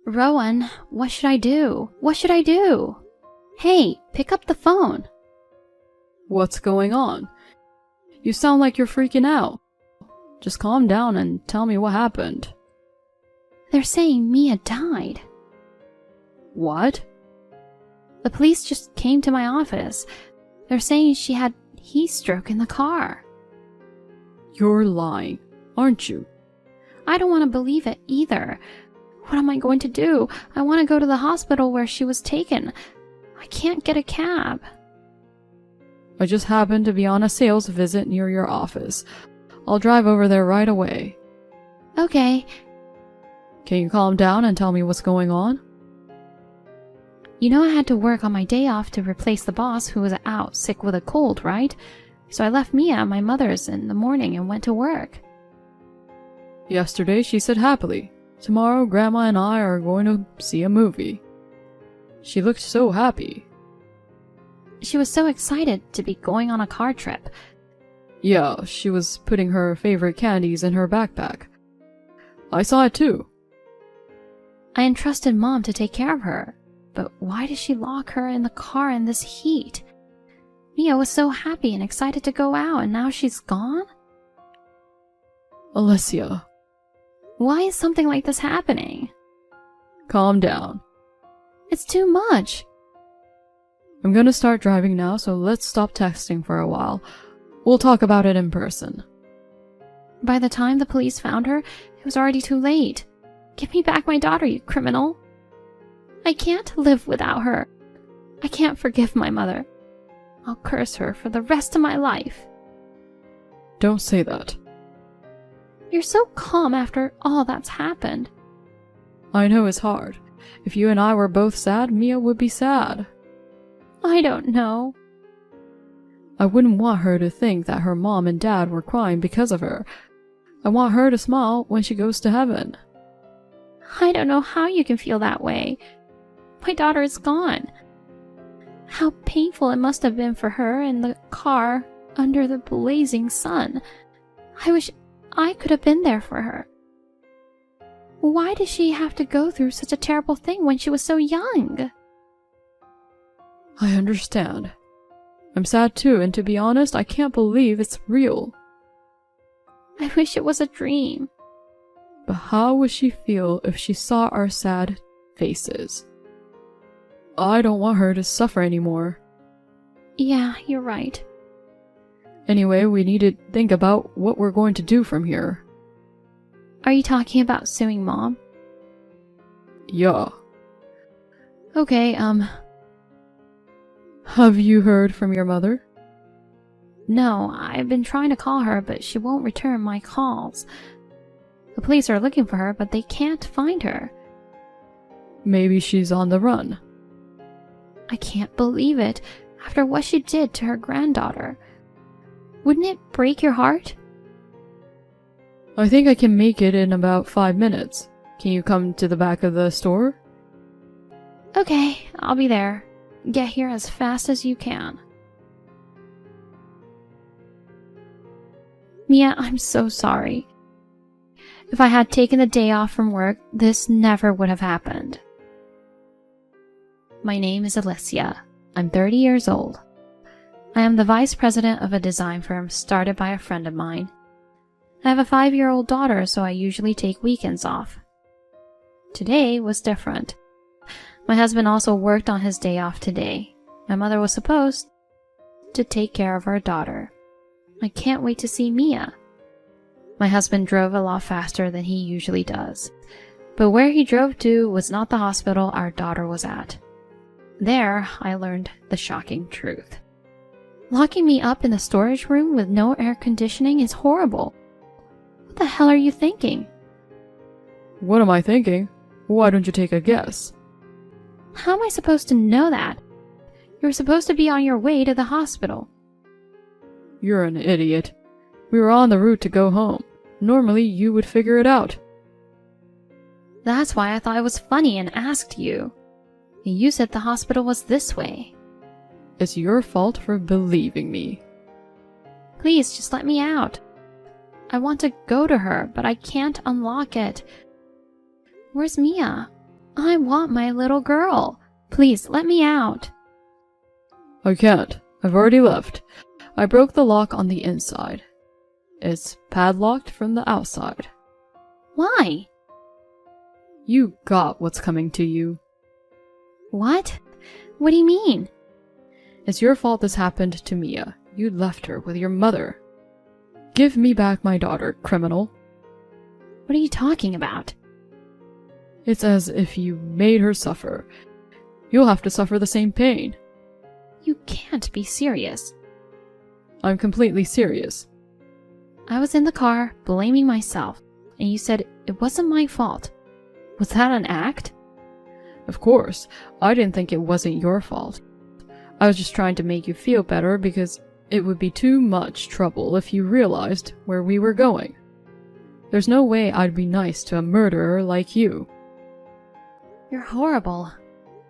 Rowan, what should I do? What should I do? Hey, pick up the phone. What's going on? You sound like you're freaking out. Just calm down and tell me what happened. They're saying Mia died. What? The police just came to my office. They're saying she had heat stroke in the car. You're lying, aren't you? I don't want to believe it either. What am I going to do? I want to go to the hospital where she was taken. I can't get a cab. I just happened to be on a sales visit near your office. I'll drive over there right away. Okay. Can you calm down and tell me what's going on? You know I had to work on my day off to replace the boss who was out sick with a cold, right? So I left Mia at my mother's in the morning and went to work. Yesterday she said happily, "Tomorrow Grandma and I are going to see a movie." She looked so happy. She was so excited to be going on a car trip. Yeah, she was putting her favorite candies in her backpack. I saw it too. I entrusted Mom to take care of her, but why did she lock her in the car in this heat? Mia was so happy and excited to go out, and now she's gone? Alicia. Why is something like this happening? Calm down. It's too much. I'm gonna start driving now, so let's stop texting for a while. We'll talk about it in person. By the time the police found her, it was already too late. Give me back my daughter, you criminal. I can't live without her. I can't forgive my mother. I'll curse her for the rest of my life. Don't say that. You're so calm after all that's happened. I know it's hard. If you and I were both sad, Mia would be sad. I don't know. I wouldn't want her to think that her mom and dad were crying because of her. I want her to smile when she goes to heaven. I don't know how you can feel that way. My daughter is gone. How painful it must have been for her in the car under the blazing sun. I wish I could have been there for her. Why did she have to go through such a terrible thing when she was so young? I understand. I'm sad too, and to be honest, I can't believe it's real. I wish it was a dream. But how would she feel if she saw our sad faces? I don't want her to suffer anymore. Yeah, you're right. Anyway, we need to think about what we're going to do from here. Are you talking about suing Mom? Yeah. Okay, Have you heard from your mother? No, I've been trying to call her, but she won't return my calls. The police are looking for her, but they can't find her. Maybe she's on the run. I can't believe it, after what she did to her granddaughter. Wouldn't it break your heart? I think I can make it in about 5 minutes. Can you come to the back of the store? Okay, I'll be there. Get here as fast as you can. Mia, I'm so sorry. If I had taken the day off from work, this never would have happened. My name is Alicia. I'm 30 years old. I am the vice president of a design firm started by a friend of mine. I have a 5-year-old daughter, so I usually take weekends off. Today was different. My husband also worked on his day off today. My mother was supposed to take care of our daughter. I can't wait to see Mia. My husband drove a lot faster than he usually does, but where he drove to was not the hospital our daughter was at. There, I learned the shocking truth. Locking me up in the storage room with no air conditioning is horrible. What the hell are you thinking? What am I thinking? Why don't you take a guess? How am I supposed to know that? You were supposed to be on your way to the hospital. You're an idiot. We were on the route to go home. Normally, you would figure it out. That's why I thought it was funny and asked you. You said the hospital was this way. It's your fault for believing me. Please, just let me out. I want to go to her, but I can't unlock it. Where's Mia? I want my little girl. Please, let me out. I can't. I've already left. I broke the lock on the inside. It's padlocked from the outside. Why? You got what's coming to you. What? What do you mean? It's your fault this happened to Mia. You left her with your mother. Give me back my daughter, criminal. What are you talking about? It's as if you made her suffer. You'll have to suffer the same pain. You can't be serious. I'm completely serious. I was in the car, blaming myself, and you said it wasn't my fault. Was that an act? Of course, I didn't think it wasn't your fault. I was just trying to make you feel better because it would be too much trouble if you realized where we were going. There's no way I'd be nice to a murderer like you. You're horrible.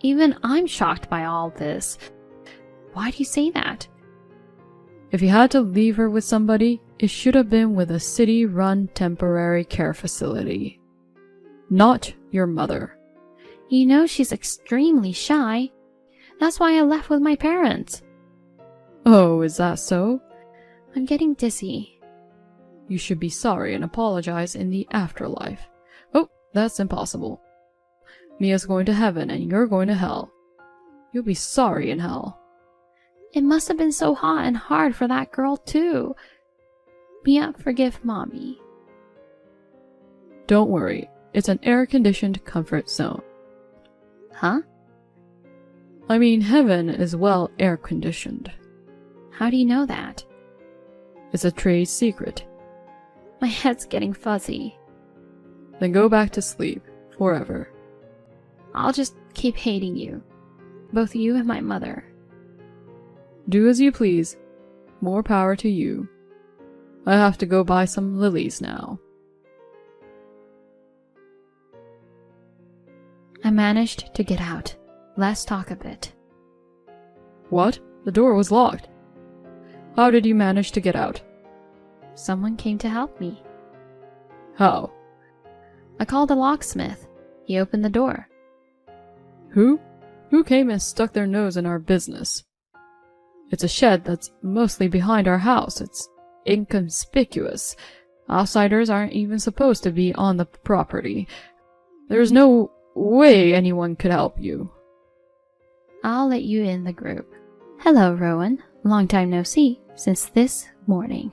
Even I'm shocked by all this. Why do you say that? If you had to leave her with somebody, it should have been with a city-run temporary care facility. Not your mother. You know she's extremely shy. That's why I left with my parents. Oh, is that so? I'm getting dizzy. You should be sorry and apologize in the afterlife. Oh, that's impossible. Mia's going to heaven and you're going to hell. You'll be sorry in hell. It must have been so hot and hard for that girl, too. Mia, forgive Mommy. Don't worry, it's an air-conditioned comfort zone. Huh? I mean, heaven is well air-conditioned. How do you know that? It's a trade secret. My head's getting fuzzy. Then go back to sleep, forever. I'll just keep hating you. Both you and my mother. Do as you please. More power to you. I have to go buy some lilies now. I managed to get out. Let's talk a bit. What? The door was locked. How did you manage to get out? Someone came to help me. How? I called a locksmith. He opened the door. Who? Who came and stuck their nose in our business? It's a shed that's mostly behind our house. It's inconspicuous. Outsiders aren't even supposed to be on the property. There's no way anyone could help you. I'll let you in the group. Hello, Rowan. Long time no see, since this morning.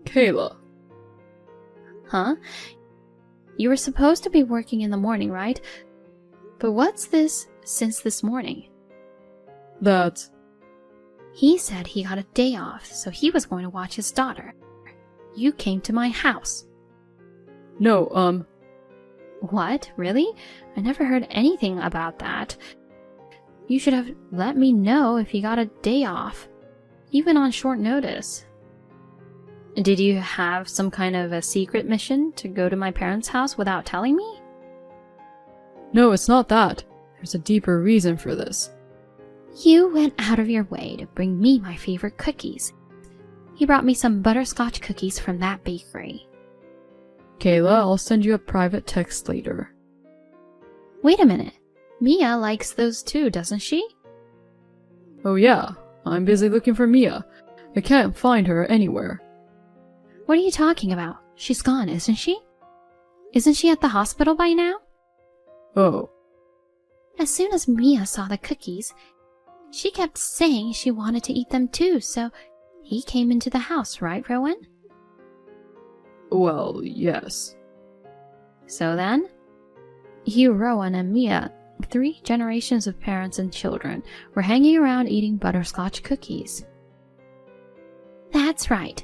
Kayla. Huh? You were supposed to be working in the morning, right? But what's this since this morning? That's... He said he got a day off, so he was going to watch his daughter. You came to my house. No, What? Really? I never heard anything about that. You should have let me know if you got a day off, even on short notice. Did you have some kind of a secret mission to go to my parents' house without telling me? No, it's not that. There's a deeper reason for this. You went out of your way to bring me my favorite cookies. He brought me some butterscotch cookies from that bakery. Kayla, I'll send you a private text later. Wait a minute. Mia likes those too, doesn't she? Oh yeah, I'm busy looking for Mia. I can't find her anywhere. What are you talking about? She's gone, isn't she? Isn't she at the hospital by now? Oh. As soon as Mia saw the cookies, she kept saying she wanted to eat them too, so he came into the house, right, Rowan? Well, yes. So then, you, Rowan, and Mia, 3 generations of parents and children, were hanging around eating butterscotch cookies. That's right.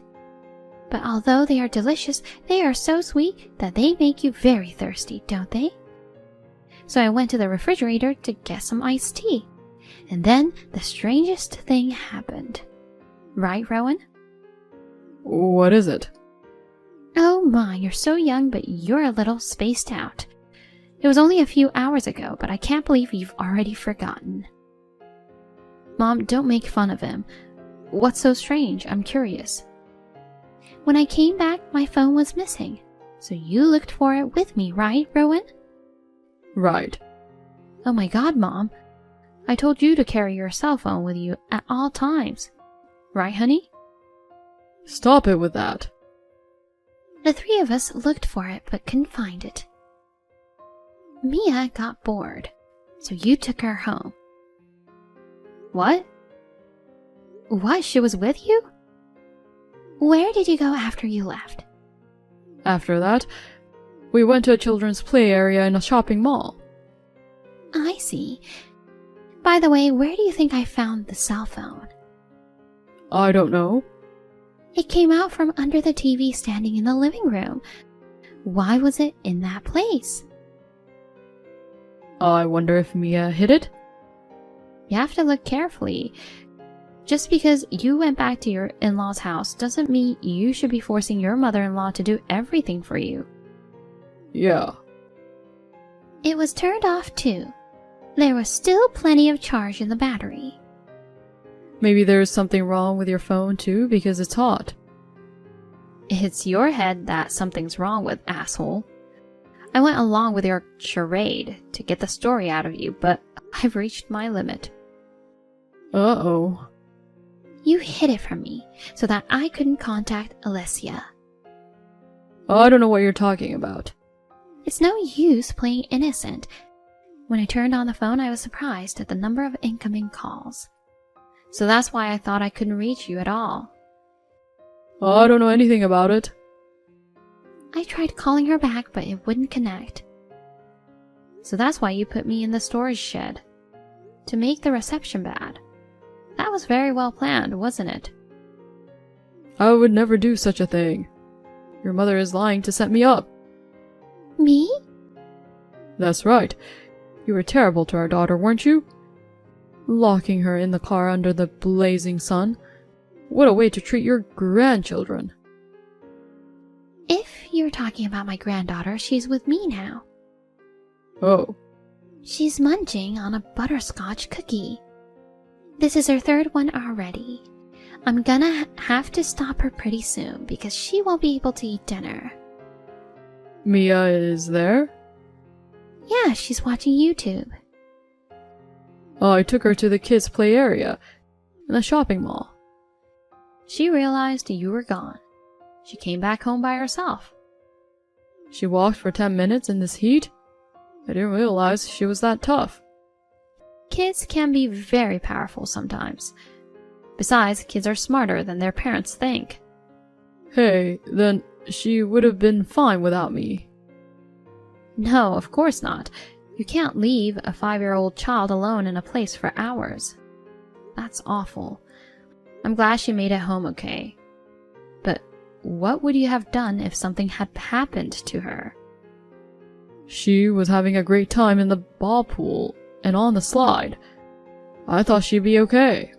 But although they are delicious, they are so sweet that they make you very thirsty, don't they? So I went to the refrigerator to get some iced tea. And then the strangest thing happened. Right, Rowan? What is it? Oh my, you're so young, but you're a little spaced out. It was only a few hours ago, but I can't believe you've already forgotten. Mom, don't make fun of him. What's so strange? I'm curious. When I came back, my phone was missing. So you looked for it with me, right, Rowan? Right. Oh my god, Mom. I told you to carry your cell phone with you at all times. Right, honey? Stop it with that. The three of us looked for it but couldn't find it. Mia got bored, so you took her home. What? What? She was with you? Where did you go after you left? After that, we went to a children's play area in a shopping mall. I see. By the way, where do you think I found the cell phone? I don't know. It came out from under the TV standing in the living room. Why was it in that place? I wonder if Mia hid it? You have to look carefully. Just because you went back to your in-laws' house doesn't mean you should be forcing your mother-in-law to do everything for you. Yeah. It was turned off too. There was still plenty of charge in the battery. Maybe there's something wrong with your phone too because it's hot. It's your head that something's wrong with, asshole. I went along with your charade to get the story out of you, but I've reached my limit. Uh-oh. You hid it from me so that I couldn't contact Alessia. I don't know what you're talking about. It's no use playing innocent. When I turned on the phone, I was surprised at the number of incoming calls. So that's why I thought I couldn't reach you at all. I don't know anything about it. I tried calling her back, but it wouldn't connect. So that's why you put me in the storage shed. To make the reception bad. That was very well planned, wasn't it? I would never do such a thing. Your mother is lying to set me up. Me? That's right. You were terrible to our daughter, weren't you? Locking her in the car under the blazing sun. What a way to treat your grandchildren. If you're talking about my granddaughter, she's with me now. Oh. She's munching on a butterscotch cookie. This is her third one already. I'm gonna have to stop her pretty soon because she won't be able to eat dinner. Mia is there? Yeah, she's watching YouTube. I took her to the kids' play area in the shopping mall. She realized you were gone. She came back home by herself. She walked for 10 minutes in this heat? I didn't realize she was that tough. Kids can be very powerful sometimes. Besides, kids are smarter than their parents think. Hey, then she would have been fine without me. No, of course not. You can't leave a 5-year-old child alone in a place for hours. That's awful. I'm glad she made it home okay. But what would you have done if something had happened to her? She was having a great time in the ball pool and on the slide. I thought she'd be okay.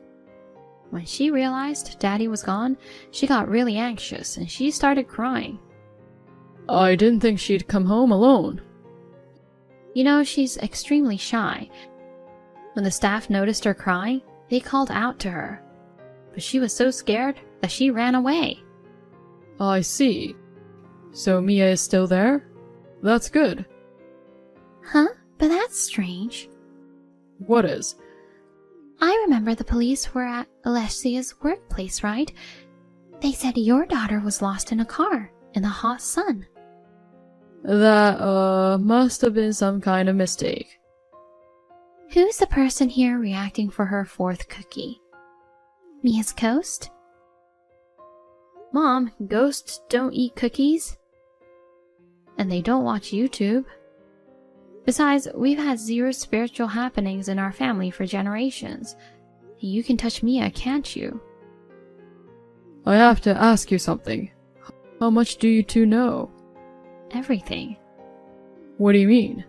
When she realized Daddy was gone, she got really anxious and she started crying. I didn't think she'd come home alone. You know, she's extremely shy. When the staff noticed her crying, they called out to her. But she was so scared that she ran away. I see. So Mia is still there? That's good. Huh? But that's strange. What is? I remember the police were at Alessia's workplace, right? They said your daughter was lost in a car in the hot sun. That, must have been some kind of mistake. Who's the person here reacting for her 4th cookie? Mia's ghost? Mom, ghosts don't eat cookies. And they don't watch YouTube. Besides, we've had 0 spiritual happenings in our family for generations. You can touch Mia, can't you? I have to ask you something. How much do you two know? Everything. What do you mean?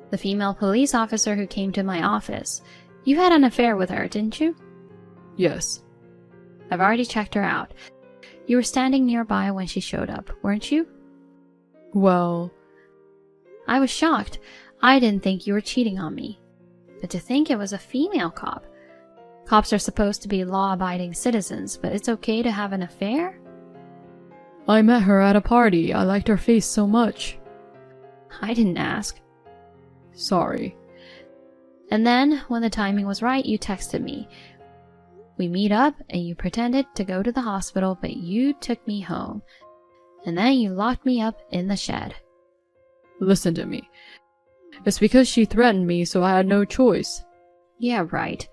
The female police officer who came to my office. You had an affair with her, didn't you? Yes. I've already checked her out. You were standing nearby when she showed up, weren't you? Well... I was shocked. I didn't think you were cheating on me. But to think it was a female cop. Cops are supposed to be law-abiding citizens, but it's okay to have an affair? I met her at a party. I liked her face so much. I didn't ask. Sorry. And then, when the timing was right, you texted me. We meet up, and you pretended to go to the hospital, but you took me home. And then you locked me up in the shed. Listen to me. It's because she threatened me, so I had no choice. Yeah, right.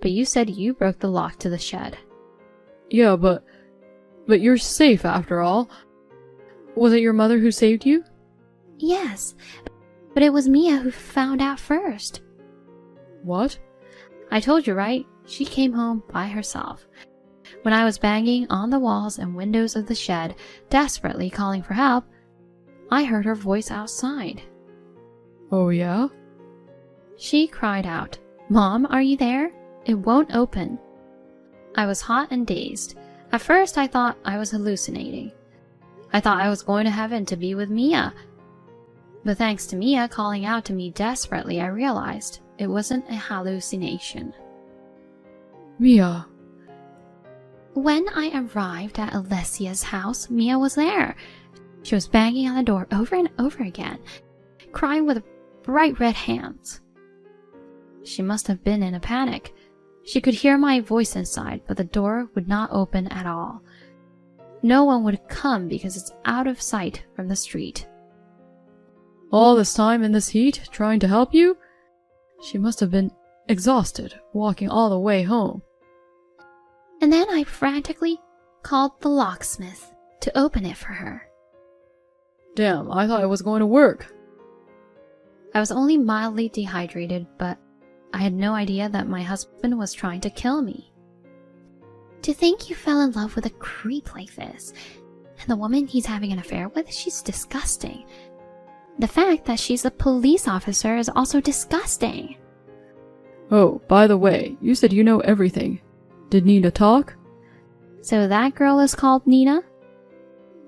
But you said you broke the lock to the shed. Yeah, but you're safe after all. Was it your mother who saved you? Yes, but it was Mia who found out first. What? I told you, right? She came home by herself. When I was banging on the walls and windows of the shed, desperately calling for help, I heard her voice outside. Oh, yeah? She cried out, "Mom, are you there? It won't open." I was hot and dazed. At first, I thought I was hallucinating. I thought I was going to heaven to be with Mia. But thanks to Mia calling out to me desperately, I realized it wasn't a hallucination. Mia. When I arrived at Alessia's house, Mia was there. She was banging on the door over and over again, crying with bright red hands. She must have been in a panic. She could hear my voice inside, but the door would not open at all. No one would come because it's out of sight from the street. All this time in this heat, trying to help you? She must have been exhausted, walking all the way home. And then I frantically called the locksmith to open it for her. Damn, I thought it was going to work. I was only mildly dehydrated, but I had no idea that my husband was trying to kill me. To think you fell in love with a creep like this, and the woman he's having an affair with, she's disgusting. The fact that she's a police officer is also disgusting. Oh, by the way, you said you know everything. Did Nina talk? So that girl is called Nina?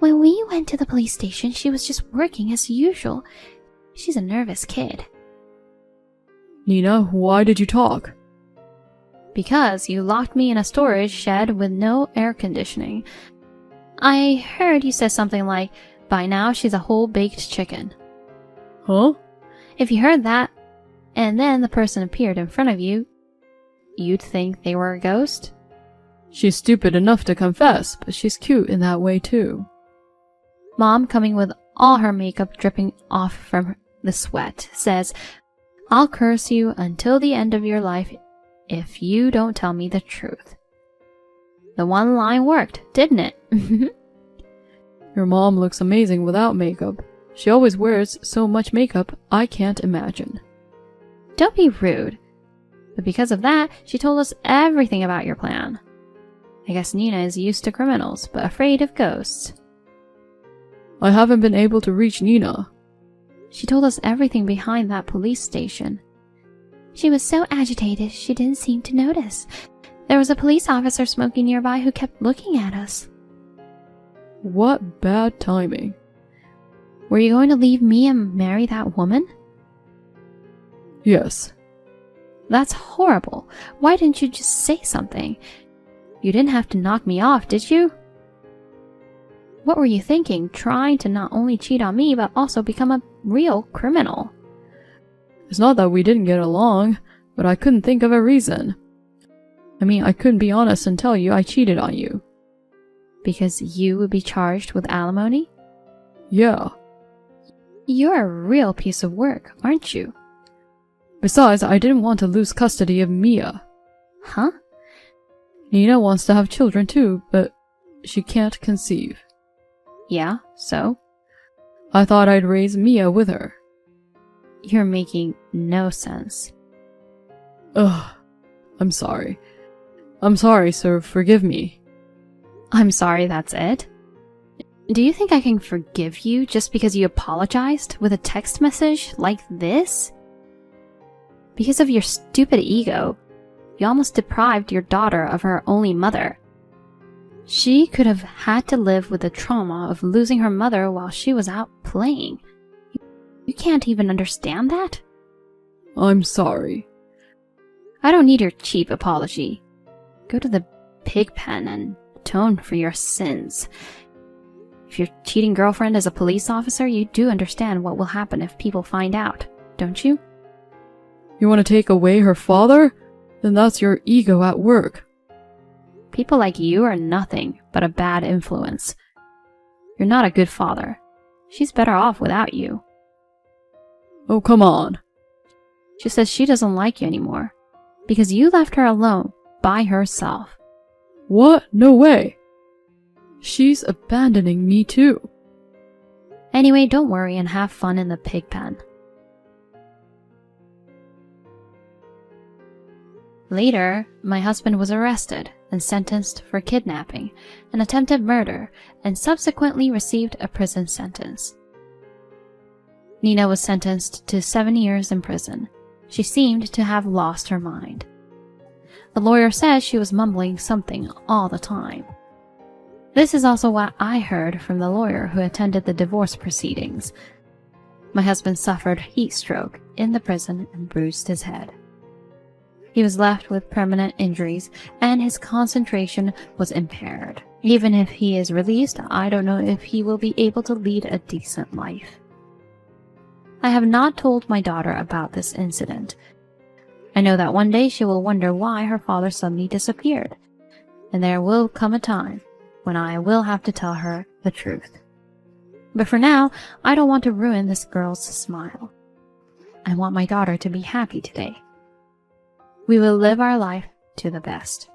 When we went to the police station, she was just working as usual. She's a nervous kid. Nina, why did you talk? Because you locked me in a storage shed with no air conditioning. I heard you said something like, "By now she's a whole baked chicken." Huh? If you heard that, and then the person appeared in front of you, you'd think they were a ghost? She's stupid enough to confess, but she's cute in that way too. Mom, coming with all her makeup dripping off from the sweat, says, "I'll curse you until the end of your life if you don't tell me the truth." The one line worked, didn't it? Your mom looks amazing without makeup. She always wears so much makeup, I can't imagine. Don't be rude. But because of that, she told us everything about your plan. I guess Nina is used to criminals, but afraid of ghosts. I haven't been able to reach Nina. She told us everything behind that police station. She was so agitated she didn't seem to notice. There was a police officer smoking nearby who kept looking at us. What bad timing. Were you going to leave me and marry that woman? Yes. That's horrible. Why didn't you just say something? You didn't have to knock me off, did you? What were you thinking, trying to not only cheat on me, but also become a real criminal? It's not that we didn't get along, but I couldn't think of a reason. I mean, I couldn't be honest and tell you I cheated on you. Because you would be charged with alimony? Yeah. You're a real piece of work, aren't you? Besides, I didn't want to lose custody of Mia. Huh? Nina wants to have children too, but she can't conceive. Yeah, so? I thought I'd raise Mia with her. You're making no sense. Ugh. I'm sorry. I'm sorry, so forgive me. I'm sorry, that's it? Do you think I can forgive you just because you apologized with a text message like this? Because of your stupid ego, you almost deprived your daughter of her only mother. She could have had to live with the trauma of losing her mother while she was out playing. You can't even understand that? I'm sorry. I don't need your cheap apology. Go to the pig pen and atone for your sins. If your cheating girlfriend is a police officer, you do understand what will happen if people find out, don't you? You want to take away her father? Then that's your ego at work. People like you are nothing but a bad influence. You're not a good father. She's better off without you. Oh, come on. She says she doesn't like you anymore because you left her alone by herself. What? No way. She's abandoning me too. Anyway, don't worry and have fun in the pig pen. Later, my husband was arrested and sentenced for kidnapping and attempted murder and subsequently received a prison sentence. Nina was sentenced to 7 years in prison. She seemed to have lost her mind. The lawyer says she was mumbling something all the time. This is also what I heard from the lawyer who attended the divorce proceedings. My husband suffered heat stroke in the prison and bruised his head. He was left with permanent injuries and his concentration was impaired. Even if he is released, I don't know if he will be able to lead a decent life. I have not told my daughter about this incident. I know that one day she will wonder why her father suddenly disappeared, and there will come a time when I will have to tell her the truth. But for now, I don't want to ruin this girl's smile. I want my daughter to be happy today. We will live our life to the best.